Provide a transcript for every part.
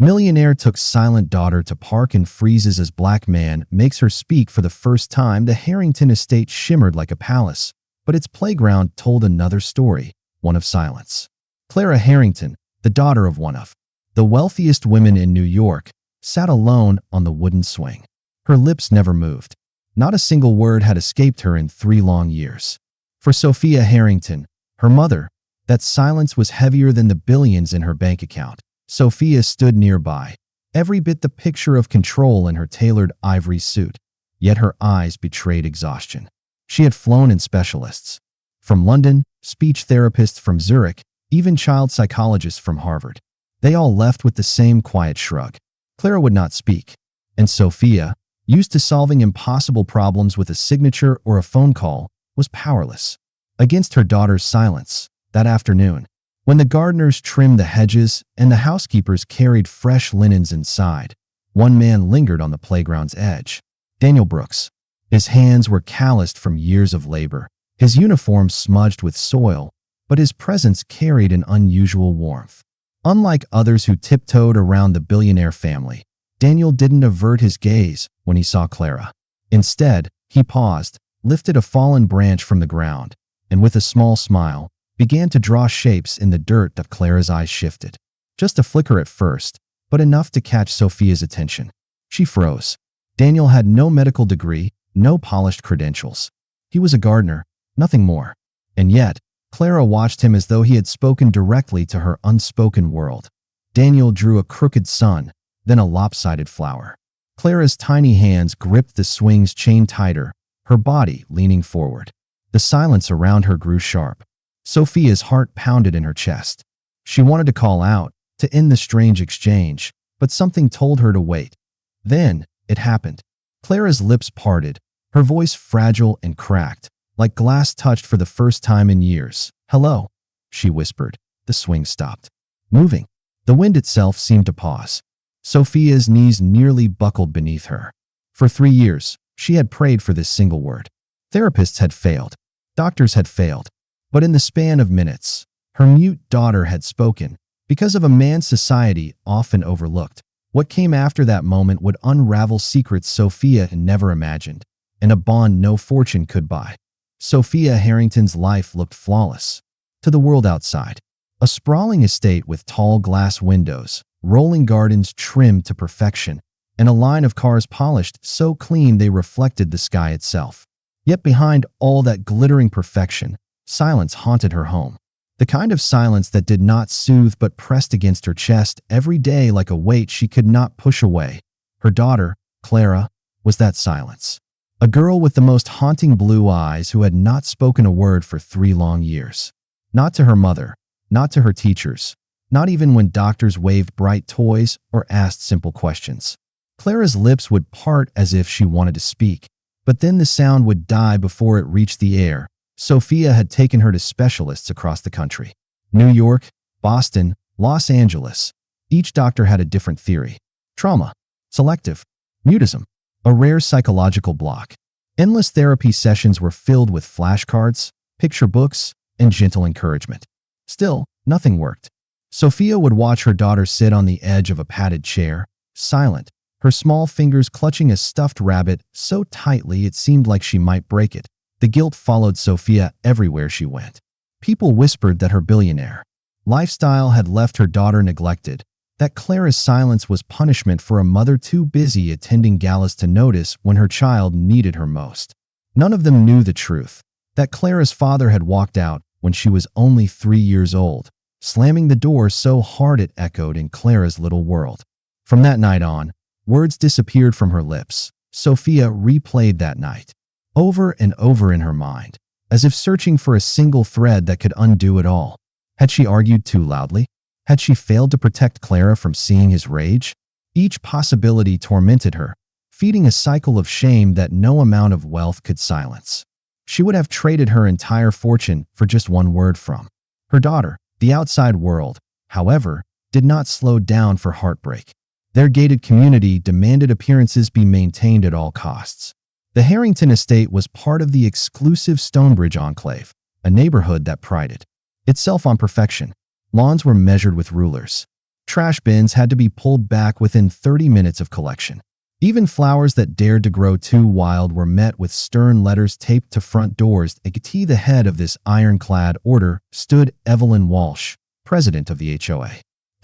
Millionaire took silent daughter to park and freezes as black man makes her speak for the first time. The Harrington estate shimmered like a palace, but its playground told another story, one of silence. Clara Harrington, the daughter of one of the wealthiest women in New York, sat alone on the wooden swing. Her lips never moved. Not a single word had escaped her in 3 long years. For Sophia Harrington, her mother, that silence was heavier than the billions in her bank account. Sophia stood nearby, every bit the picture of control in her tailored ivory suit, yet her eyes betrayed exhaustion. She had flown in specialists. From London, speech therapists from Zurich, even child psychologists from Harvard. They all left with the same quiet shrug. Clara would not speak, and Sophia, used to solving impossible problems with a signature or a phone call, was powerless. Against her daughter's silence, that afternoon, when the gardeners trimmed the hedges and the housekeepers carried fresh linens inside, one man lingered on the playground's edge. Daniel Brooks. His hands were calloused from years of labor, his uniform smudged with soil, but his presence carried an unusual warmth. Unlike others who tiptoed around the billionaire family, Daniel didn't avert his gaze when he saw Clara. Instead, he paused, lifted a fallen branch from the ground, and with a small smile, began to draw shapes in the dirt. That Clara's eyes shifted. Just a flicker at first, but enough to catch Sophia's attention. She froze. Daniel had no medical degree, no polished credentials. He was a gardener, nothing more. And yet, Clara watched him as though he had spoken directly to her unspoken world. Daniel drew a crooked sun, then a lopsided flower. Clara's tiny hands gripped the swing's chain tighter, her body leaning forward. The silence around her grew sharp. Sophia's heart pounded in her chest. She wanted to call out, to end the strange exchange, but something told her to wait. Then, it happened. Clara's lips parted, her voice fragile and cracked, like glass touched for the first time in years. "Hello," she whispered. The swing stopped moving. The wind itself seemed to pause. Sophia's knees nearly buckled beneath her. For 3 years, she had prayed for this single word. Therapists had failed. Doctors had failed. But in the span of minutes, her mute daughter had spoken, because of a man society often overlooked. What came after that moment would unravel secrets Sophia had never imagined, and a bond no fortune could buy. Sophia Harrington's life looked flawless. To the world outside, a sprawling estate with tall glass windows, rolling gardens trimmed to perfection, and a line of cars polished so clean they reflected the sky itself. Yet behind all that glittering perfection, silence haunted her home. The kind of silence that did not soothe but pressed against her chest every day like a weight she could not push away. Her daughter, Clara, was that silence. A girl with the most haunting blue eyes who had not spoken a word for 3 long years. Not to her mother, not to her teachers, not even when doctors waved bright toys or asked simple questions. Clara's lips would part as if she wanted to speak, but then the sound would die before it reached the air. Sophia had taken her to specialists across the country. New York, Boston, Los Angeles. Each doctor had a different theory. Trauma, selective, mutism, a rare psychological block. Endless therapy sessions were filled with flashcards, picture books, and gentle encouragement. Still, nothing worked. Sophia would watch her daughter sit on the edge of a padded chair, silent, her small fingers clutching a stuffed rabbit so tightly it seemed like she might break it. The guilt followed Sophia everywhere she went. People whispered that her billionaire lifestyle had left her daughter neglected, that Clara's silence was punishment for a mother too busy attending galas to notice when her child needed her most. None of them knew the truth, that Clara's father had walked out when she was only 3 years old, slamming the door so hard it echoed in Clara's little world. From that night on, words disappeared from her lips. Sophia replayed that night over and over in her mind, as if searching for a single thread that could undo it all. Had she argued too loudly? Had she failed to protect Clara from seeing his rage? Each possibility tormented her, feeding a cycle of shame that no amount of wealth could silence. She would have traded her entire fortune for just one word from her daughter. The outside world, however, did not slow down for heartbreak. Their gated community demanded appearances be maintained at all costs. The Harrington estate was part of the exclusive Stonebridge enclave, a neighborhood that prided itself on perfection. Lawns were measured with rulers. Trash bins had to be pulled back within 30 minutes of collection. Even flowers that dared to grow too wild were met with stern letters taped to front doors. At the head of this ironclad order stood Evelyn Walsh, president of the HOA.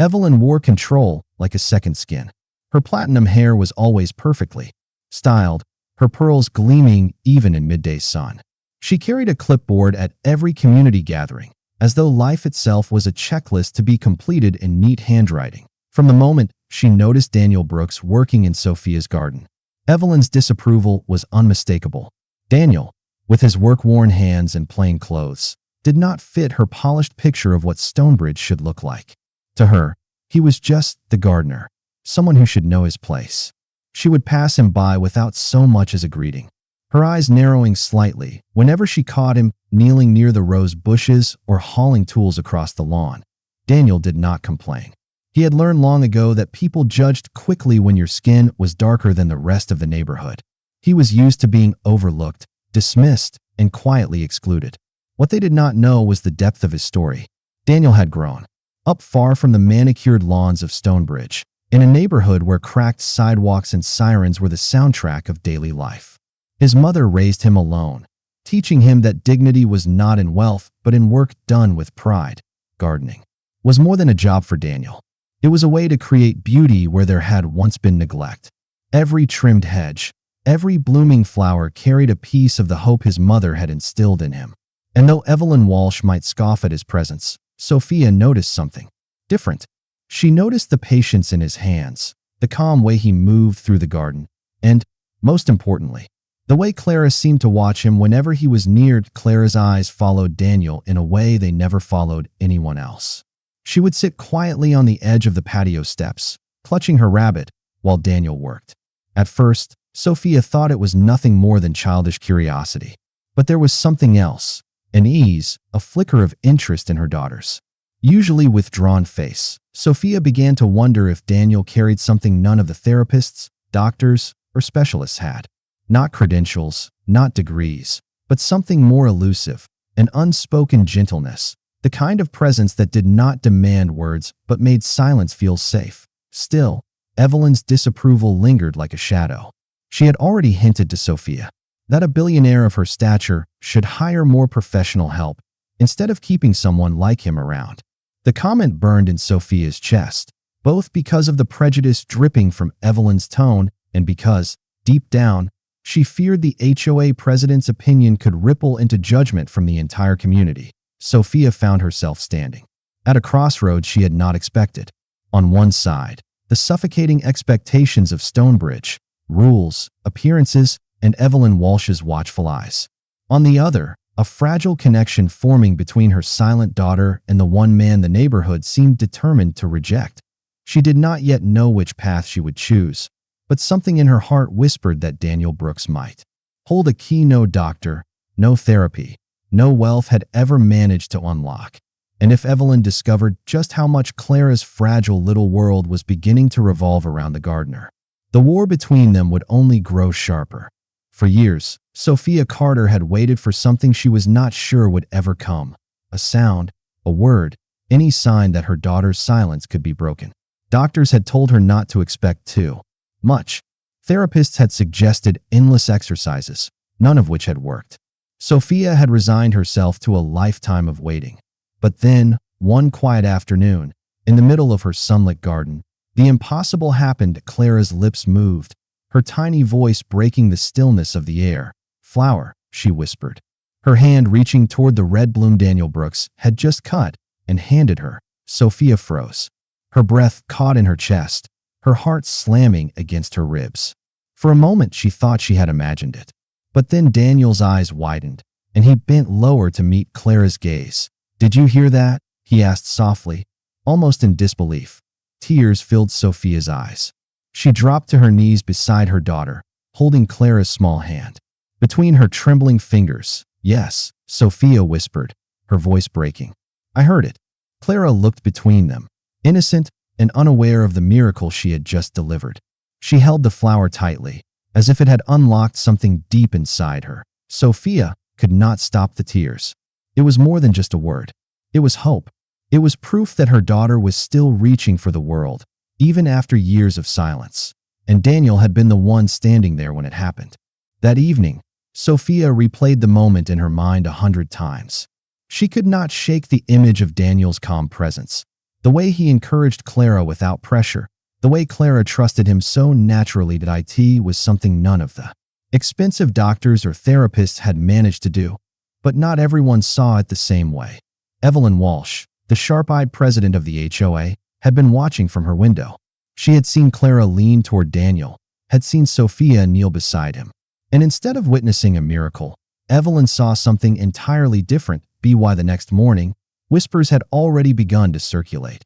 Evelyn wore control like a second skin. Her platinum hair was always perfectly styled, her pearls gleaming even in midday sun. She carried a clipboard at every community gathering, as though life itself was a checklist to be completed in neat handwriting. From the moment she noticed Daniel Brooks working in Sophia's garden, Evelyn's disapproval was unmistakable. Daniel, with his work-worn hands and plain clothes, did not fit her polished picture of what Stonebridge should look like. To her, he was just the gardener, someone who should know his place. She would pass him by without so much as a greeting, her eyes narrowing slightly whenever she caught him kneeling near the rose bushes or hauling tools across the lawn. Daniel did not complain. He had learned long ago that people judged quickly when your skin was darker than the rest of the neighborhood. He was used to being overlooked, dismissed, and quietly excluded. What they did not know was the depth of his story. Daniel had grown up far from the manicured lawns of Stonebridge, in a neighborhood where cracked sidewalks and sirens were the soundtrack of daily life. His mother raised him alone, teaching him that dignity was not in wealth but in work done with pride. Gardening was more than a job for Daniel. It was a way to create beauty where there had once been neglect. Every trimmed hedge, every blooming flower carried a piece of the hope his mother had instilled in him. And though Evelyn Walsh might scoff at his presence, Sophia noticed something different. She noticed the patience in his hands, the calm way he moved through the garden, and, most importantly, the way Clara seemed to watch him whenever he was near. Clara's eyes followed Daniel in a way they never followed anyone else. She would sit quietly on the edge of the patio steps, clutching her rabbit, while Daniel worked. At first, Sophia thought it was nothing more than childish curiosity. But there was something else, an ease, a flicker of interest in her daughter's usually withdrawn face. Sophia began to wonder if Daniel carried something none of the therapists, doctors, or specialists had. Not credentials, not degrees, but something more elusive, an unspoken gentleness, the kind of presence that did not demand words but made silence feel safe. Still, Evelyn's disapproval lingered like a shadow. She had already hinted to Sophia that a billionaire of her stature should hire more professional help instead of keeping someone like him around. The comment burned in Sophia's chest, both because of the prejudice dripping from Evelyn's tone and because, deep down, she feared the HOA president's opinion could ripple into judgment from the entire community. Sophia found herself standing at a crossroads she had not expected. On one side, the suffocating expectations of Stonebridge, rules, appearances, and Evelyn Walsh's watchful eyes. On the other, a fragile connection forming between her silent daughter and the one man the neighborhood seemed determined to reject. She did not yet know which path she would choose, but something in her heart whispered that Daniel Brooks might hold a key no doctor, no therapy, no wealth had ever managed to unlock. And if Evelyn discovered just how much Clara's fragile little world was beginning to revolve around the gardener, the war between them would only grow sharper. For years, Sophia Carter had waited for something she was not sure would ever come. A sound, a word, any sign that her daughter's silence could be broken. Doctors had told her not to expect too much. Therapists had suggested endless exercises, none of which had worked. Sophia had resigned herself to a lifetime of waiting. But then, one quiet afternoon, in the middle of her sunlit garden, the impossible happened. Clara's lips moved, her tiny voice breaking the stillness of the air. "Flower," she whispered. Her hand reaching toward the red bloom Daniel Brooks had just cut and handed her. Sophia froze. Her breath caught in her chest, her heart slamming against her ribs. For a moment she thought she had imagined it. But then Daniel's eyes widened, and he bent lower to meet Clara's gaze. "Did you hear that?" he asked softly, almost in disbelief. Tears filled Sophia's eyes. She dropped to her knees beside her daughter, holding Clara's small hand between her trembling fingers. "Yes," Sophia whispered, her voice breaking. "I heard it." Clara looked between them, innocent and unaware of the miracle she had just delivered. She held the flower tightly, as if it had unlocked something deep inside her. Sophia could not stop the tears. It was more than just a word. It was hope. It was proof that her daughter was still reaching for the world, even after years of silence. And Daniel had been the one standing there when it happened. That evening, Sophia replayed the moment in her mind 100 times. She could not shake the image of Daniel's calm presence, the way he encouraged Clara without pressure, the way Clara trusted him so naturally that it was something none of the expensive doctors or therapists had managed to do. But not everyone saw it the same way. Evelyn Walsh, the sharp-eyed president of the HOA, had been watching from her window. She had seen Clara lean toward Daniel, had seen Sophia kneel beside him. And instead of witnessing a miracle, Evelyn saw something entirely different. The next morning, whispers had already begun to circulate.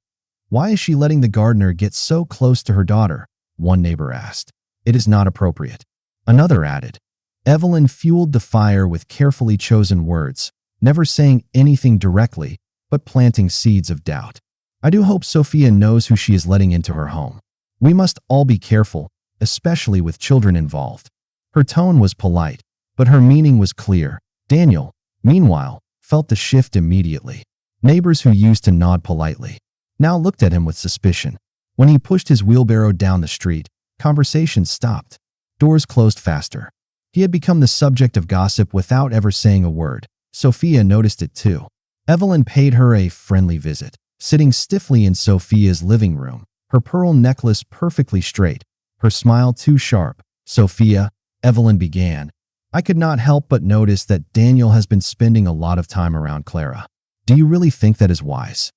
"Why is she letting the gardener get so close to her daughter?" one neighbor asked. "It is not appropriate." Another added. Evelyn fueled the fire with carefully chosen words, never saying anything directly, but planting seeds of doubt. "I do hope Sophia knows who she is letting into her home. We must all be careful, especially with children involved." Her tone was polite, but her meaning was clear. Daniel, meanwhile, felt the shift immediately. Neighbors who used to nod politely now looked at him with suspicion. When he pushed his wheelbarrow down the street, conversations stopped. Doors closed faster. He had become the subject of gossip without ever saying a word. Sophia noticed it too. Evelyn paid her a friendly visit, sitting stiffly in Sophia's living room, her pearl necklace perfectly straight, her smile too sharp. "Sophia," Evelyn began, "I could not help but notice that Daniel has been spending a lot of time around Clara. Do you really think that is wise?"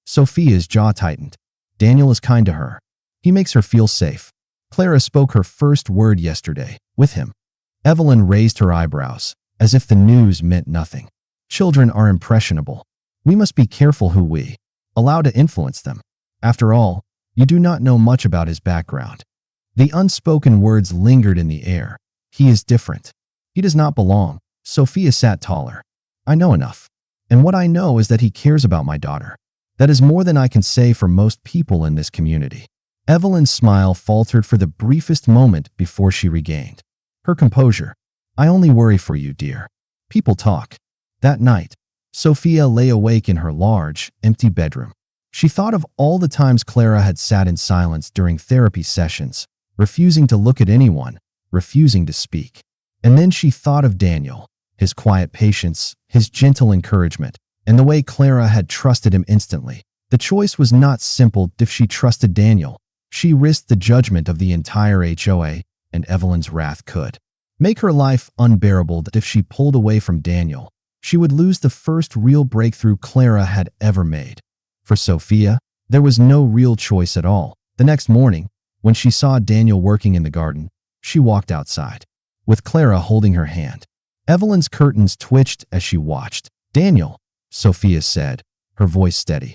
Sophia's jaw tightened. "Daniel is kind to her. He makes her feel safe. Clara spoke her first word yesterday, with him." Evelyn raised her eyebrows, as if the news meant nothing. "Children are impressionable. We must be careful who we allow to influence them. After all, you do not know much about his background." The unspoken words lingered in the air. "He is different. He does not belong." Sophia sat taller. "I know enough. And what I know is that he cares about my daughter. That is more than I can say for most people in this community." Evelyn's smile faltered for the briefest moment before she regained her composure. "I only worry for you, dear. People talk." That night, Sophia lay awake in her large, empty bedroom. She thought of all the times Clara had sat in silence during therapy sessions, refusing to look at anyone, refusing to speak. And then she thought of Daniel, his quiet patience, his gentle encouragement, and the way Clara had trusted him instantly. The choice was not simple. If she trusted Daniel, she risked the judgment of the entire HOA, and Evelyn's wrath could make her life unbearable. If she pulled away from Daniel, she would lose the first real breakthrough Clara had ever made. For Sophia, there was no real choice at all. The next morning, when she saw Daniel working in the garden, she walked outside, with Clara holding her hand. Evelyn's curtains twitched as she watched. "Daniel," Sophia said, her voice steady,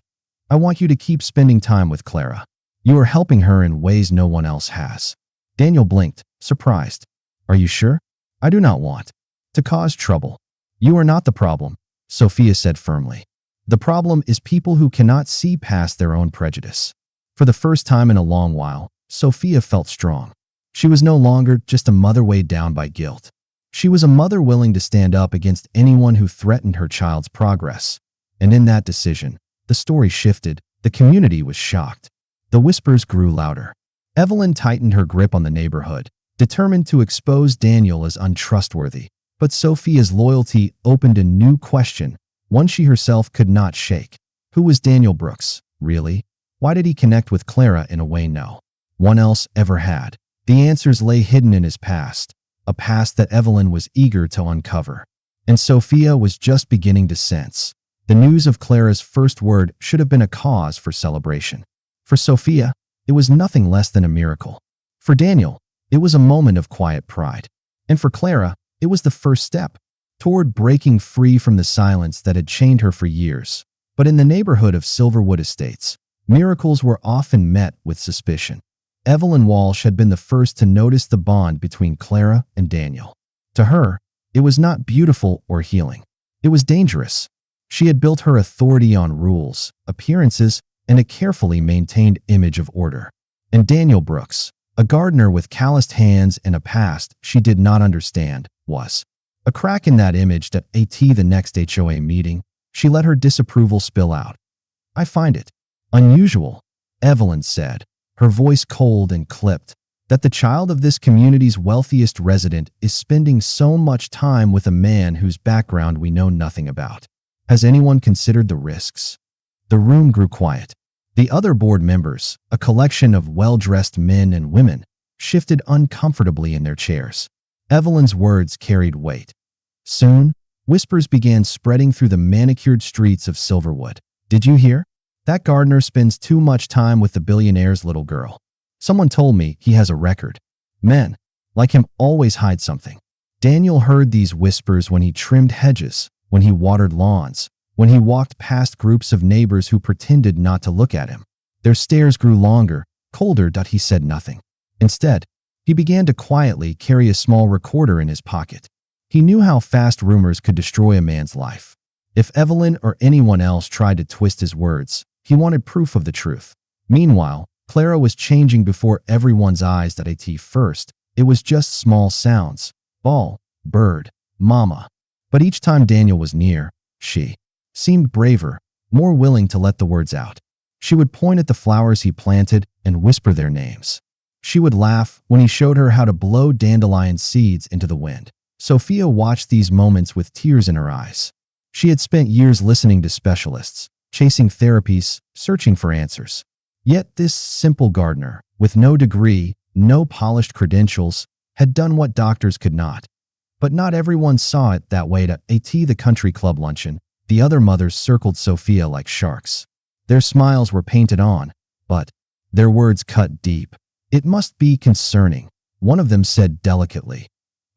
"I want you to keep spending time with Clara. You are helping her in ways no one else has." Daniel blinked, surprised. "Are you sure? I do not want to cause trouble." "You are not the problem," Sophia said firmly. "The problem is people who cannot see past their own prejudice." For the first time in a long while, Sophia felt strong. She was no longer just a mother weighed down by guilt. She was a mother willing to stand up against anyone who threatened her child's progress. And in that decision, the story shifted. The community was shocked. The whispers grew louder. Evelyn tightened her grip on the neighborhood, determined to expose Daniel as untrustworthy. But Sophia's loyalty opened a new question, one she herself could not shake. Who was Daniel Brooks, really? Why did he connect with Clara in a way no one else ever had? The answers lay hidden in his past, a past that Evelyn was eager to uncover. And Sophia was just beginning to sense. The news of Clara's first word should have been a cause for celebration. For Sophia, it was nothing less than a miracle. For Daniel, it was a moment of quiet pride. And for Clara, it was the first step toward breaking free from the silence that had chained her for years. But in the neighborhood of Silverwood Estates, miracles were often met with suspicion. Evelyn Walsh had been the first to notice the bond between Clara and Daniel. To her, it was not beautiful or healing. It was dangerous. She had built her authority on rules, appearances, and a carefully maintained image of order. And Daniel Brooks, a gardener with calloused hands and a past she did not understand, was a crack in that image. At the next HOA meeting, she let her disapproval spill out. I find it unusual, Evelyn said, her voice cold and clipped, that the child of this community's wealthiest resident is spending so much time with a man whose background we know nothing about. Has anyone considered the risks? The room grew quiet. The other board members, a collection of well-dressed men and women, shifted uncomfortably in their chairs. Evelyn's words carried weight. Soon, whispers began spreading through the manicured streets of Silverwood. Did you hear? That gardener spends too much time with the billionaire's little girl. Someone told me he has a record. Men, like him, always hide something. Daniel heard these whispers when he trimmed hedges, when he watered lawns, when he walked past groups of neighbors who pretended not to look at him. Their stares grew longer, colder, but he said nothing. Instead, he began to quietly carry a small recorder in his pocket. He knew how fast rumors could destroy a man's life. If Evelyn or anyone else tried to twist his words, he wanted proof of the truth. Meanwhile, Clara was changing before everyone's eyes. At first, it was just small sounds: ball, bird, mama. But each time Daniel was near, she seemed braver, more willing to let the words out. She would point at the flowers he planted and whisper their names. She would laugh when he showed her how to blow dandelion seeds into the wind. Sophia watched these moments with tears in her eyes. She had spent years listening to specialists, chasing therapies, searching for answers. Yet this simple gardener, with no degree, no polished credentials, had done what doctors could not. But not everyone saw it that way. At the country club luncheon, the other mothers circled Sophia like sharks. Their smiles were painted on, but their words cut deep. It must be concerning, one of them said delicately,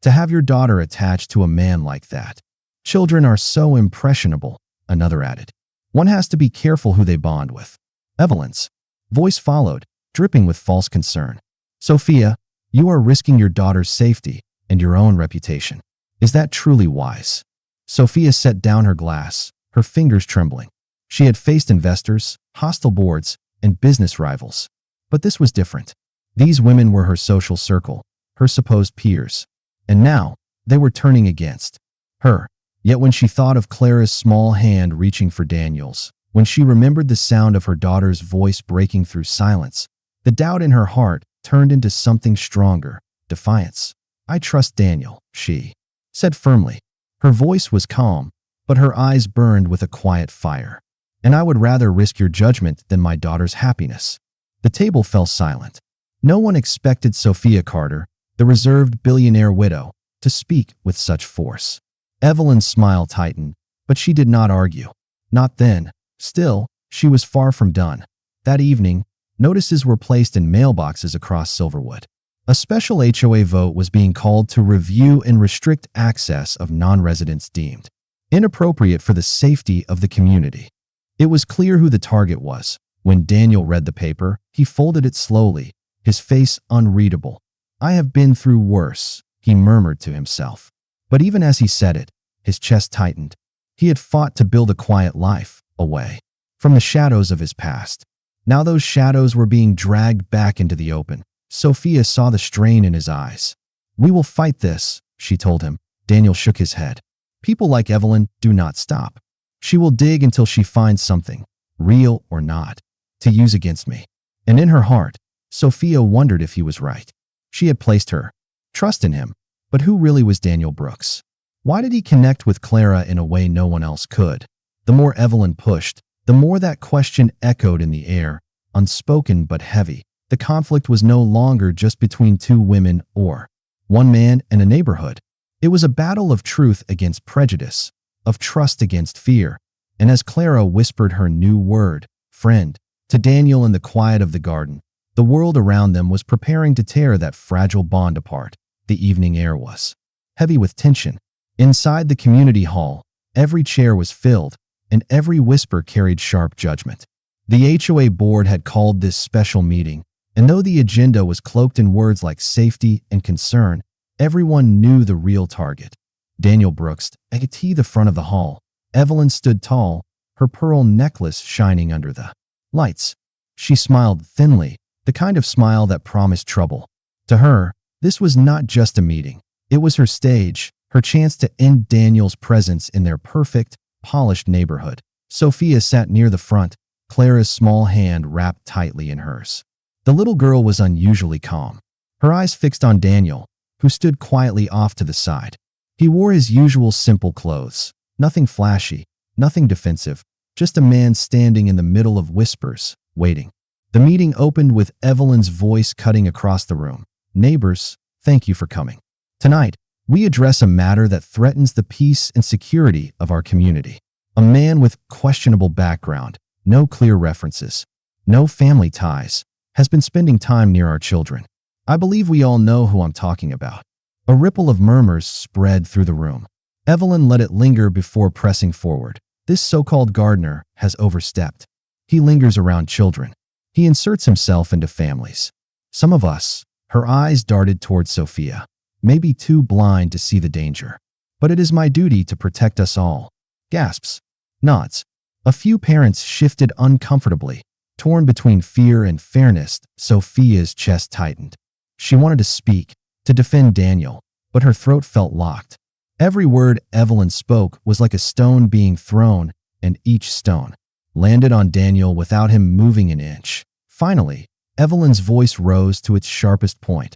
to have your daughter attached to a man like that. Children are so impressionable, another added. One has to be careful who they bond with. Evelyn's voice followed, dripping with false concern. Sophia, you are risking your daughter's safety and your own reputation. Is that truly wise? Sophia set down her glass, her fingers trembling. She had faced investors, hostile boards, and business rivals. But this was different. These women were her social circle, her supposed peers. And now, they were turning against her. Yet when she thought of Clara's small hand reaching for Daniel's, when she remembered the sound of her daughter's voice breaking through silence, the doubt in her heart turned into something stronger: defiance. I trust Daniel, she said firmly. Her voice was calm, but her eyes burned with a quiet fire. And I would rather risk your judgment than my daughter's happiness. The table fell silent. No one expected Sophia Carter, the reserved billionaire widow, to speak with such force. Evelyn's smile tightened, but she did not argue. Not then. Still, she was far from done. That evening, notices were placed in mailboxes across Silverwood. A special HOA vote was being called to review and restrict access of non-residents deemed inappropriate for the safety of the community. It was clear who the target was. When Daniel read the paper, he folded it slowly, his face unreadable. I have been through worse, he murmured to himself. But even as he said it, his chest tightened. He had fought to build a quiet life, away from the shadows of his past. Now those shadows were being dragged back into the open. Sophia saw the strain in his eyes. We will fight this, she told him. Daniel shook his head. People like Evelyn do not stop. She will dig until she finds something, real or not, to use against me. And in her heart, Sophia wondered if he was right. She had placed her trust in him, but who really was Daniel Brooks? Why did he connect with Clara in a way no one else could? The more Evelyn pushed, the more that question echoed in the air, unspoken but heavy. The conflict was no longer just between two women or one man and a neighborhood. It was a battle of truth against prejudice, of trust against fear. And as Clara whispered her new word, friend, to Daniel in the quiet of the garden, the world around them was preparing to tear that fragile bond apart. The evening air was heavy with tension. Inside the community hall, every chair was filled, and every whisper carried sharp judgment. The HOA board had called this special meeting, and though the agenda was cloaked in words like safety and concern, everyone knew the real target. Daniel Brooks, at the front of the hall. Evelyn stood tall, her pearl necklace shining under the lights. She smiled thinly, the kind of smile that promised trouble. To her, this was not just a meeting. It was her stage, her chance to end Daniel's presence in their perfect, polished neighborhood. Sophia sat near the front, Clara's small hand wrapped tightly in hers. The little girl was unusually calm, her eyes fixed on Daniel, who stood quietly off to the side. He wore his usual simple clothes, nothing flashy, nothing defensive, just a man standing in the middle of whispers, waiting. The meeting opened with Evelyn's voice cutting across the room. Neighbors, thank you for coming. Tonight, we address a matter that threatens the peace and security of our community. A man with questionable background, no clear references, no family ties, has been spending time near our children. I believe we all know who I'm talking about. A ripple of murmurs spread through the room. Evelyn let it linger before pressing forward. This so-called gardener has overstepped. He lingers around children. He inserts himself into families. Some of us, her eyes darted towards Sophia, may be too blind to see the danger. But it is my duty to protect us all. Gasps. Nods. A few parents shifted uncomfortably. Torn between fear and fairness, Sophia's chest tightened. She wanted to speak, to defend Daniel, but her throat felt locked. Every word Evelyn spoke was like a stone being thrown, and each stone landed on Daniel without him moving an inch. Finally, Evelyn's voice rose to its sharpest point.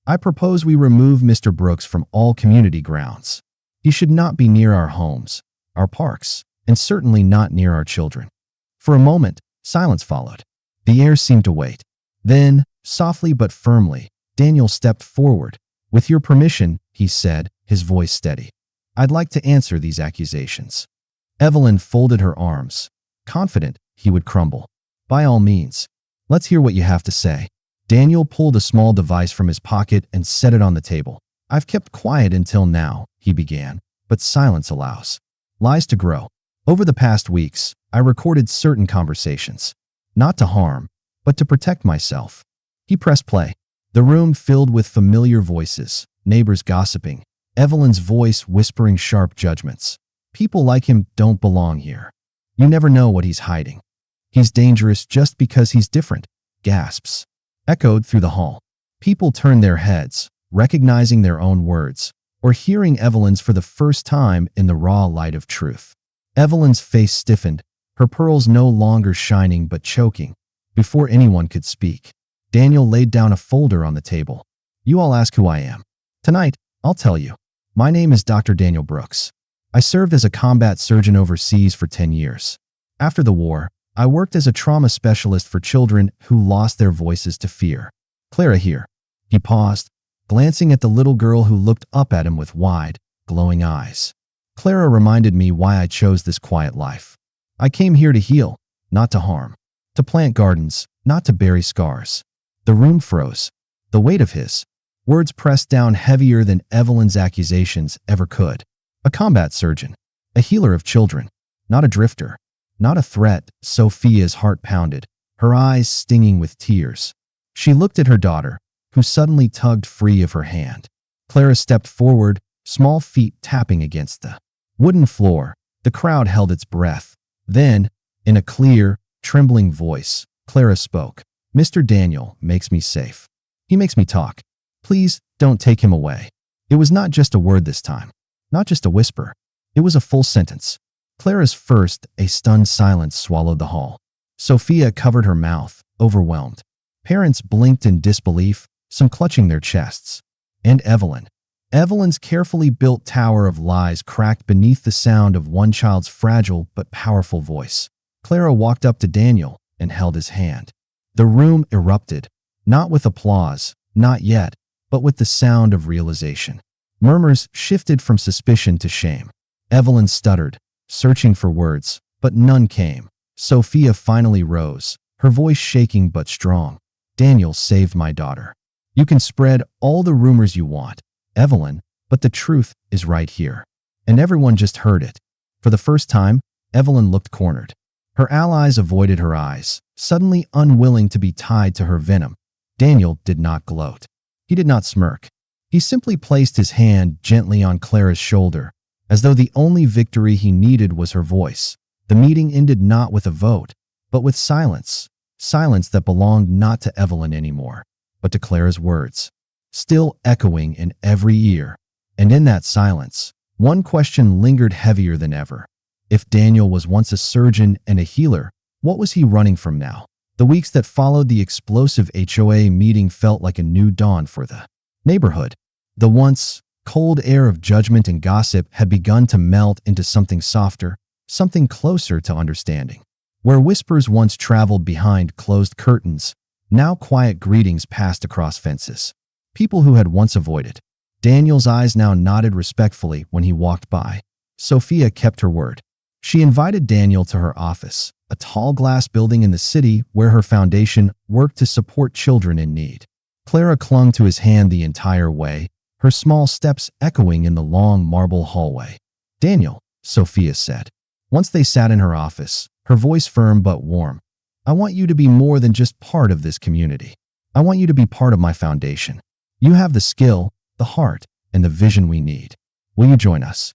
I propose we remove Mr. Brooks from all community grounds. He should not be near our homes, our parks, and certainly not near our children. For a moment, silence followed. The air seemed to wait. Then, softly but firmly, Daniel stepped forward. With your permission, he said, his voice steady. I'd like to answer these accusations. Evelyn folded her arms, confident he would crumble. By all means, let's hear what you have to say. Daniel pulled a small device from his pocket and set it on the table. I've kept quiet until now, he began, but silence allows lies to grow. Over the past weeks, I recorded certain conversations, not to harm, but to protect myself. He pressed play. The room filled with familiar voices, neighbors gossiping, Evelyn's voice whispering sharp judgments. People like him don't belong here. You never know what he's hiding. He's dangerous just because he's different. Gasps echoed through the hall. People turned their heads, recognizing their own words, or hearing Evelyn's for the first time in the raw light of truth. Evelyn's face stiffened, her pearls no longer shining but choking. Before anyone could speak, Daniel laid down a folder on the table. You all ask who I am. Tonight, I'll tell you. My name is Dr. Daniel Brooks. I served as a combat surgeon overseas for 10 years. After the war, I worked as a trauma specialist for children who lost their voices to fear. Clara here. He paused, glancing at the little girl who looked up at him with wide, glowing eyes. Clara reminded me why I chose this quiet life. I came here to heal, not to harm. To plant gardens, not to bury scars. The room froze. The weight of his words pressed down heavier than Evelyn's accusations ever could. A combat surgeon. A healer of children. Not a drifter. Not a threat. Sophia's heart pounded, her eyes stinging with tears. She looked at her daughter, who suddenly tugged free of her hand. Clara stepped forward, small feet tapping against the wooden floor. The crowd held its breath. Then, in a clear, trembling voice, Clara spoke. Mr. Daniel makes me safe. He makes me talk. Please, don't take him away. It was not just a word this time. Not just a whisper. It was a full sentence. Clara's first, a stunned silence swallowed the hall. Sophia covered her mouth, overwhelmed. Parents blinked in disbelief, some clutching their chests. And Evelyn. Evelyn's carefully built tower of lies cracked beneath the sound of one child's fragile but powerful voice. Clara walked up to Daniel and held his hand. The room erupted, not with applause, not yet, but with the sound of realization. Murmurs shifted from suspicion to shame. Evelyn stuttered, searching for words, but none came. Sophia finally rose, her voice shaking but strong. Daniel saved my daughter. You can spread all the rumors you want, Evelyn, but the truth is right here. And everyone just heard it. For the first time, Evelyn looked cornered. Her allies avoided her eyes, suddenly unwilling to be tied to her venom. Daniel did not gloat. He did not smirk. He simply placed his hand gently on Clara's shoulder, as though the only victory he needed was her voice. The meeting ended not with a vote, but with silence. Silence that belonged not to Evelyn anymore, but to Clara's words, still echoing in every ear. And in that silence, one question lingered heavier than ever. If Daniel was once a surgeon and a healer, What was he running from now? The weeks that followed the explosive HOA meeting felt like a new dawn for the neighborhood. The once cold air of judgment and gossip had begun to melt into something softer, something closer to understanding. Where whispers once traveled behind closed curtains, now quiet greetings passed across fences. People who had once avoided. Daniel's eyes now nodded respectfully when he walked by. Sophia kept her word. She invited Daniel to her office, a tall glass building in the city where her foundation worked to support children in need. Clara clung to his hand the entire way, her small steps echoing in the long marble hallway. "Daniel," Sophia said. Once they sat in her office, her voice firm but warm. "I want you to be more than just part of this community. I want you to be part of my foundation. You have the skill, the heart, and the vision we need. Will you join us?"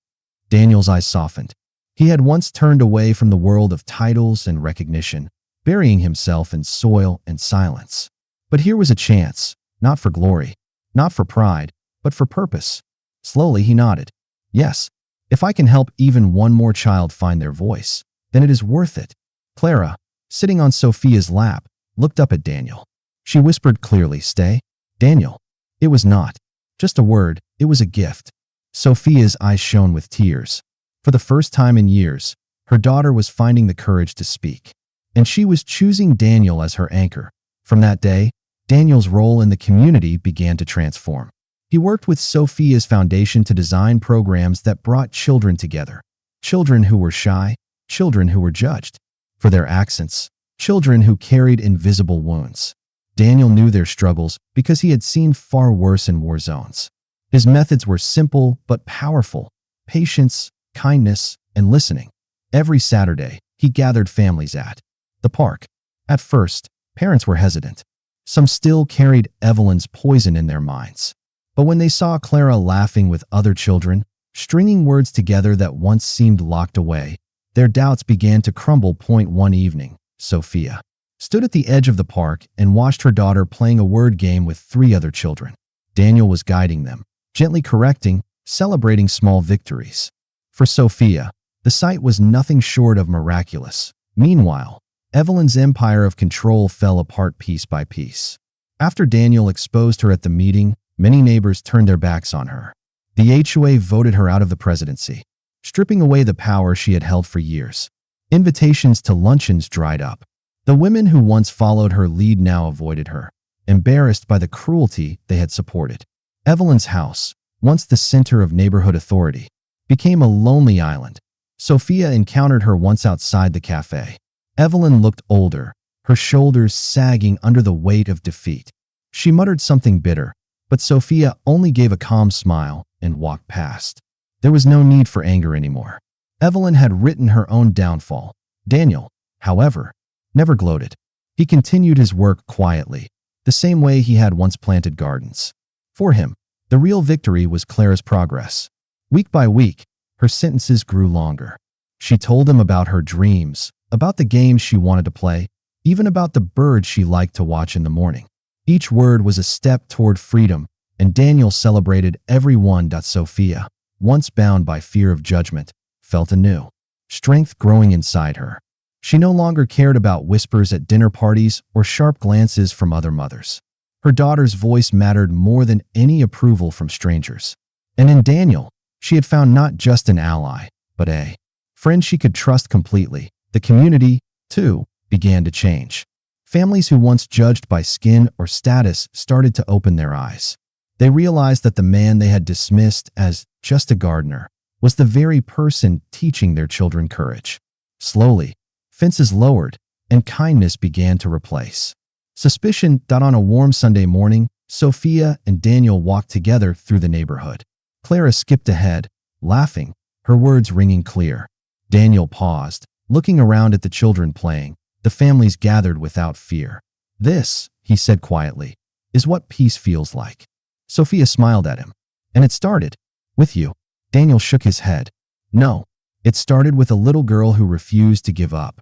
Daniel's eyes softened. He had once turned away from the world of titles and recognition, burying himself in soil and silence. But here was a chance, not for glory, not for pride, but for purpose. Slowly he nodded. "Yes, if I can help even one more child find their voice, then it is worth it." Clara, sitting on Sophia's lap, looked up at Daniel. She whispered clearly, "Stay." "Daniel." It was not just a word, it was a gift. Sophia's eyes shone with tears. For the first time in years, her daughter was finding the courage to speak. And she was choosing Daniel as her anchor. From that day, Daniel's role in the community began to transform. He worked with Sophia's foundation to design programs that brought children together. Children who were shy, children who were judged for their accents, children who carried invisible wounds. Daniel knew their struggles because he had seen far worse in war zones. His methods were simple but powerful: patience, kindness, and listening. Every Saturday, he gathered families at the park. At first, parents were hesitant. Some still carried Evelyn's poison in their minds. But when they saw Clara laughing with other children, stringing words together that once seemed locked away, their doubts began to crumble. One evening, Sophia stood at the edge of the park and watched her daughter playing a word game with 3 other children. Daniel was guiding them, gently correcting, celebrating small victories. For Sophia, the sight was nothing short of miraculous. Meanwhile, Evelyn's empire of control fell apart piece by piece. After Daniel exposed her at the meeting, many neighbors turned their backs on her. The HOA voted her out of the presidency, stripping away the power she had held for years. Invitations to luncheons dried up. The women who once followed her lead now avoided her, embarrassed by the cruelty they had supported. Evelyn's house, once the center of neighborhood authority, became a lonely island. Sophia encountered her once outside the cafe. Evelyn looked older, her shoulders sagging under the weight of defeat. She muttered something bitter, but Sophia only gave a calm smile and walked past. There was no need for anger anymore. Evelyn had written her own downfall. Daniel, however, never gloated. He continued his work quietly, the same way he had once planted gardens. For him, the real victory was Clara's progress. Week by week, her sentences grew longer. She told him about her dreams, about the games she wanted to play, even about the birds she liked to watch in the morning. Each word was a step toward freedom, and Daniel celebrated every one. Sophia, once bound by fear of judgment, felt anew, strength growing inside her. She no longer cared about whispers at dinner parties or sharp glances from other mothers. Her daughter's voice mattered more than any approval from strangers. And in Daniel, she had found not just an ally, but a friend she could trust completely. The community, too, began to change. Families who once judged by skin or status started to open their eyes. They realized that the man they had dismissed as just a gardener was the very person teaching their children courage. Slowly, fences lowered, and kindness began to replace suspicion. On a warm Sunday morning, Sophia and Daniel walked together through the neighborhood. Clara skipped ahead, laughing, her words ringing clear. Daniel paused, looking around at the children playing, the families gathered without fear. "This," he said quietly, "is what peace feels like." Sophia smiled at him. "And it started with you." Daniel shook his head. "No, it started with a little girl who refused to give up."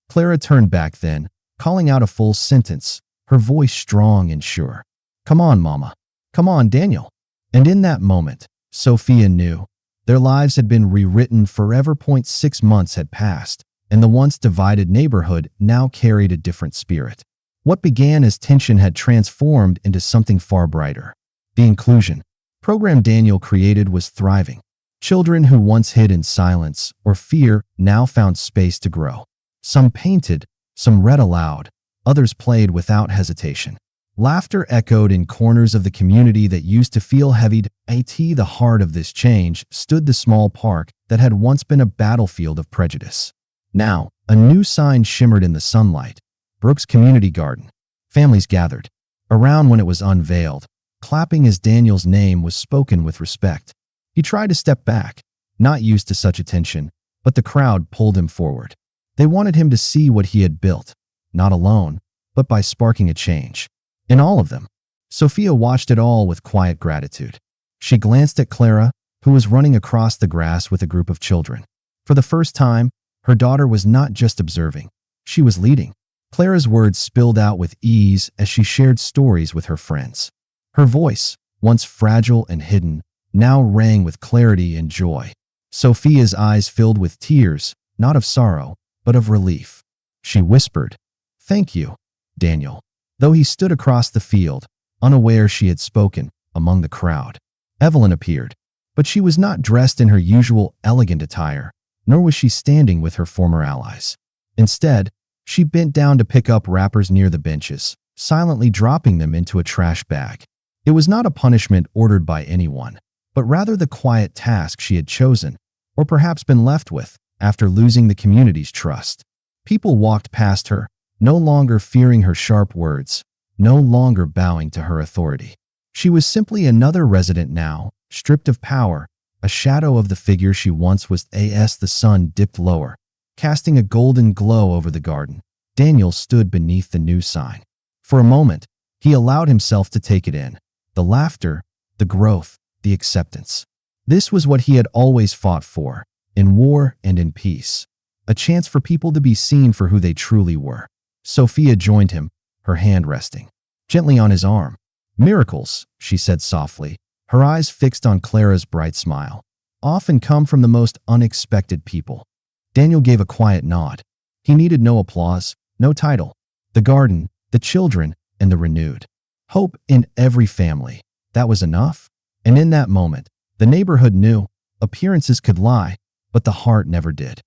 Clara turned back then, calling out a full sentence, her voice strong and sure. "Come on, Mama. Come on, Daniel." And in that moment, Sophia knew their lives had been rewritten forever. 6 months had passed, and the once divided neighborhood now carried a different spirit. What began as tension had transformed into something far brighter. The inclusion program Daniel created was thriving. Children who once hid in silence or fear now found space to grow. Some painted, some read aloud, others played without hesitation. Laughter echoed in corners of the community that used to feel heavy. At the heart of this change stood the small park that had once been a battlefield of prejudice. Now, a new sign shimmered in the sunlight. Brooks Community Garden. Families gathered around when it was unveiled, clapping as Daniel's name was spoken with respect. He tried to step back, not used to such attention, but the crowd pulled him forward. They wanted him to see what he had built, not alone, but by sparking a change. In all of them, Sophia watched it all with quiet gratitude. She glanced at Clara, who was running across the grass with a group of children. For the first time, her daughter was not just observing, she was leading. Clara's words spilled out with ease as she shared stories with her friends. Her voice, once fragile and hidden, now rang with clarity and joy. Sophia's eyes filled with tears, not of sorrow, but of relief. She whispered, "Thank you, Daniel," though he stood across the field, unaware she had spoken, among the crowd. Evelyn appeared, but she was not dressed in her usual elegant attire, nor was she standing with her former allies. Instead, she bent down to pick up wrappers near the benches, silently dropping them into a trash bag. It was not a punishment ordered by anyone, but rather the quiet task she had chosen, or perhaps been left with, after losing the community's trust. People walked past her, no longer fearing her sharp words, no longer bowing to her authority. She was simply another resident now, stripped of power, a shadow of the figure she once was. As the sun dipped lower, casting a golden glow over the garden, Daniel stood beneath the new sign. For a moment, he allowed himself to take it in. The laughter, the growth, the acceptance. This was what he had always fought for, in war and in peace. A chance for people to be seen for who they truly were. Sophia joined him, her hand resting gently on his arm. "Miracles," she said softly, her eyes fixed on Clara's bright smile, "often come from the most unexpected people." Daniel gave a quiet nod. He needed no applause, no title. The garden, the children, and the renewed hope in every family. That was enough. And in that moment, the neighborhood knew appearances could lie, but the heart never did.